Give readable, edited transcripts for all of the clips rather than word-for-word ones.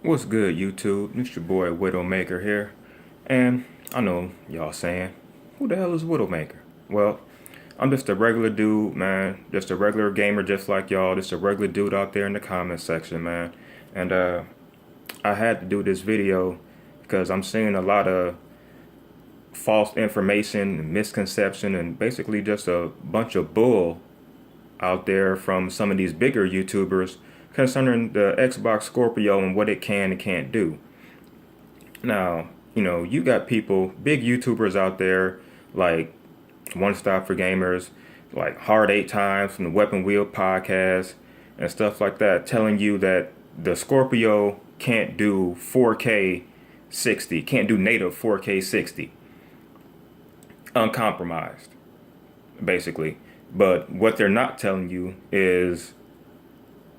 What's good, YouTube? It's your boy Widowmaker here. And I know y'all saying, who the hell is Widowmaker? Well, I'm just a regular dude, man. Just a regular gamer just like y'all. Just a regular dude out there in the comment section, man. And I had to do this video because I'm seeing a lot of false information, misconception, and basically just a bunch of bull out there from some of these bigger YouTubers concerning the Xbox Scorpio and what it can and can't do. Now, you got people, big YouTubers out there like One Stop for Gamers, like Hard Eight Times from the Weapon Wheel podcast and stuff like that, telling you that the Scorpio can't do 4K 60, can't do native 4K 60, uncompromised, basically. But what they're not telling you is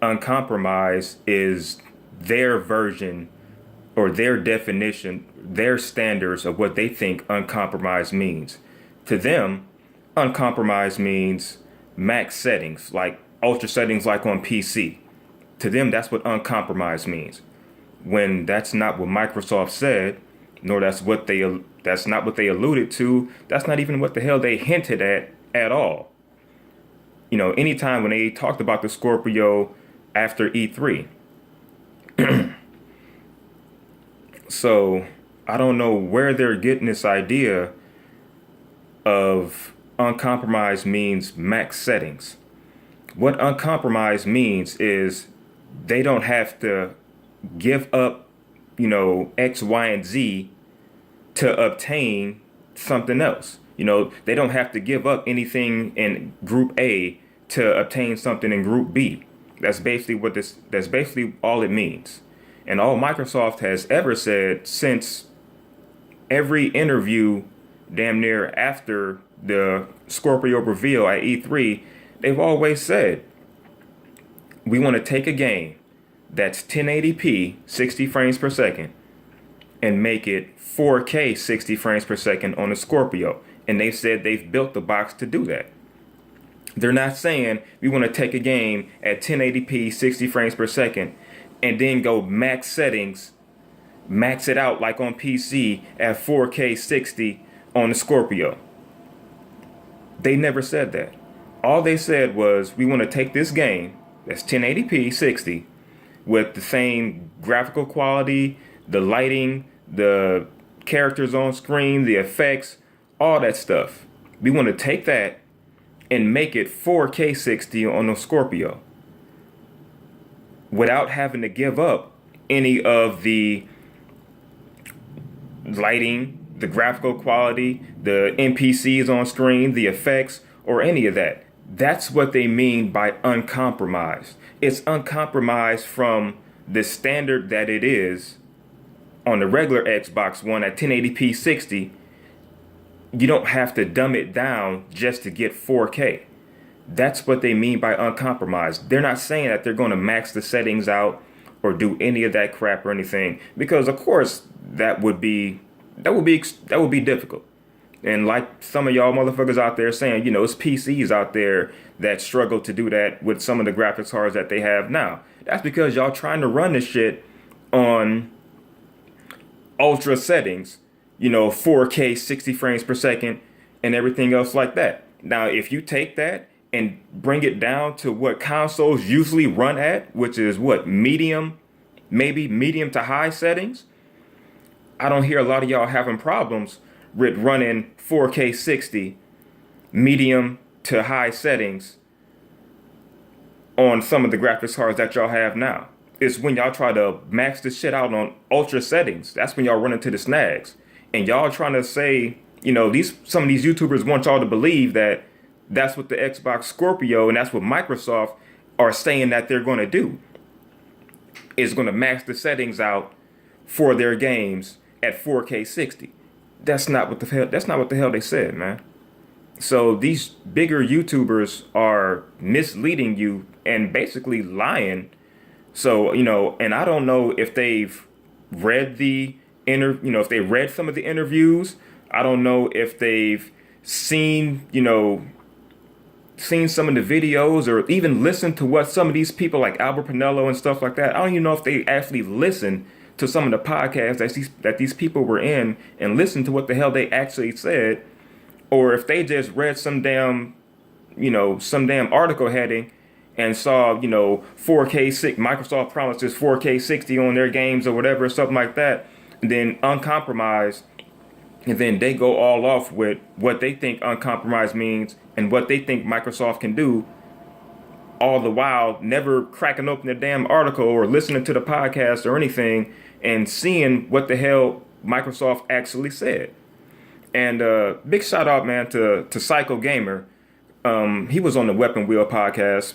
uncompromised is their version or their definition, their standards of what they think uncompromised means. To them, uncompromised means max settings, like ultra settings like on PC. To them, that's what uncompromised means. When that's not what Microsoft said, nor that's not what they alluded to, that's not even what the hell they hinted at all. Anytime when they talked about the Scorpio after E3. So I don't know where they're getting this idea of uncompromised means max settings. What uncompromised means is they don't have to give up, X, Y, and Z to obtain something else. They don't have to give up anything in group A to obtain something in group B. That's basically all it means. And all Microsoft has ever said since every interview damn near after the Scorpio reveal at E3, they've always said, we want to take a game that's 1080p, 60 frames per second, and make it 4K 60 frames per second on the Scorpio. And they said they've built the box to do that. They're not saying we want to take a game at 1080p 60 frames per second and then go max settings, max it out like on PC at 4K 60 on the Scorpio. They never said that. All they said was we want to take this game that's 1080p 60 with the same graphical quality, the lighting, the characters on screen, the effects, all that stuff. We want to take that and make it 4K 60 on the Scorpio without having to give up any of the lighting, the graphical quality, the NPCs on screen, the effects, or any of that. That's what they mean by uncompromised. It's uncompromised from the standard that it is on the regular Xbox One at 1080p 60. You don't have to dumb it down just to get 4K. That's what they mean by uncompromised. They're not saying that they're going to max the settings out or do any of that crap or anything, because of course that would be difficult. And like some of y'all motherfuckers out there saying, it's PCs out there that struggle to do that with some of the graphics cards that they have now. That's because y'all trying to run this shit on ultra settings, 4K 60 frames per second and everything else like that. Now, if you take that and bring it down to what consoles usually run at, which is what, maybe medium to high settings, I don't hear a lot of y'all having problems with running 4K 60 medium to high settings on some of the graphics cards that y'all have now. It's when y'all try to max this shit out on ultra settings, that's when y'all run into the snags. And y'all trying to say, some of these YouTubers want y'all to believe that that's what the Xbox Scorpio and that's what Microsoft are saying that they're going to do. Is going to max the settings out for their games at 4K 60. That's not what the hell they said, man. So these bigger YouTubers are misleading you and basically lying. So, and I don't know if they've read if they read some of the interviews. I don't know if they've seen, seen some of the videos or even listened to what some of these people like Albert Pinello and stuff like that. I don't even know if they actually listened to some of the podcasts that these people were in and listened to what the hell they actually said, or if they just read some damn article heading and saw, 4K 6, Microsoft promises 4K 60 on their games or whatever, something like that, and then uncompromised, and then they go all off with what they think uncompromised means and what they think Microsoft can do, all the while never cracking open the damn article or listening to the podcast or anything and seeing what the hell Microsoft actually said. And big shout out, man, to Psycho Gamer. He was on the Weapon Wheel podcast.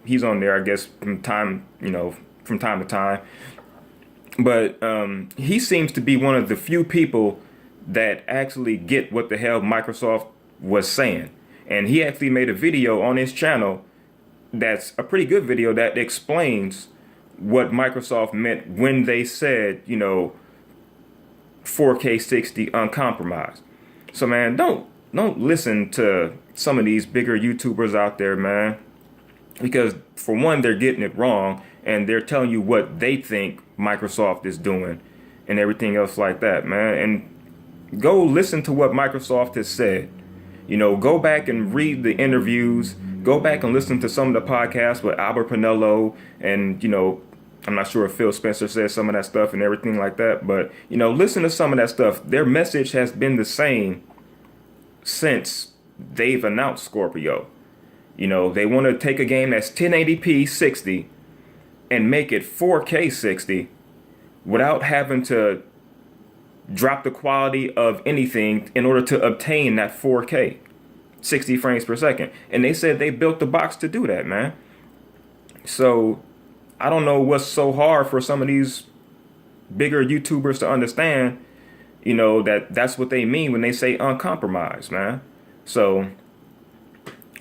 He's on there, I guess, from time to time. But he seems to be one of the few people that actually get what the hell Microsoft was saying. And he actually made a video on his channel that's a pretty good video that explains what Microsoft meant when they said, 4K 60 uncompromised. So, man, don't listen to some of these bigger YouTubers out there, man, because for one, they're getting it wrong and they're telling you what they think Microsoft is doing and everything else like that, man. And go listen to what Microsoft has said. Go back and read the interviews. Go back and listen to some of the podcasts with Albert Pinello and, I'm not sure if Phil Spencer says some of that stuff and everything like that, but, listen to some of that stuff. Their message has been the same since they've announced Scorpio. They want to take a game that's 1080p 60 and make it 4K 60 without having to drop the quality of anything in order to obtain that 4K 60 frames per second. And they said they built the box to do that, man. So I don't know what's so hard for some of these bigger YouTubers to understand, that's what they mean when they say uncompromised, man. So,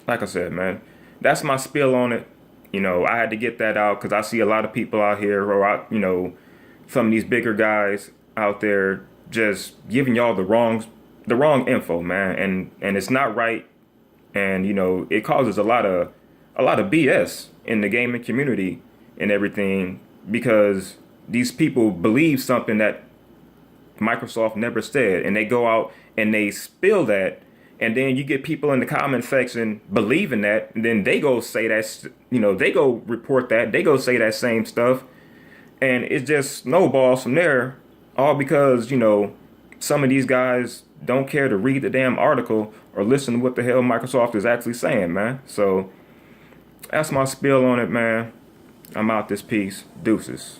like I said, man, that's my spiel on it. I had to get that out because I see a lot of people out here, or some of these bigger guys out there just giving y'all the wrong info, man, and it's not right, and it causes a lot of BS in the gaming community and everything because these people believe something that Microsoft never said, and they go out and they spill that, and then you get people in the comment section believing that, and then they go say that, they go report that, they go say that same stuff, and it just snowballs from there, all because, some of these guys don't care to read the damn article or listen to what the hell Microsoft is actually saying, man. So that's my spiel on it, man. I'm out this piece. Deuces.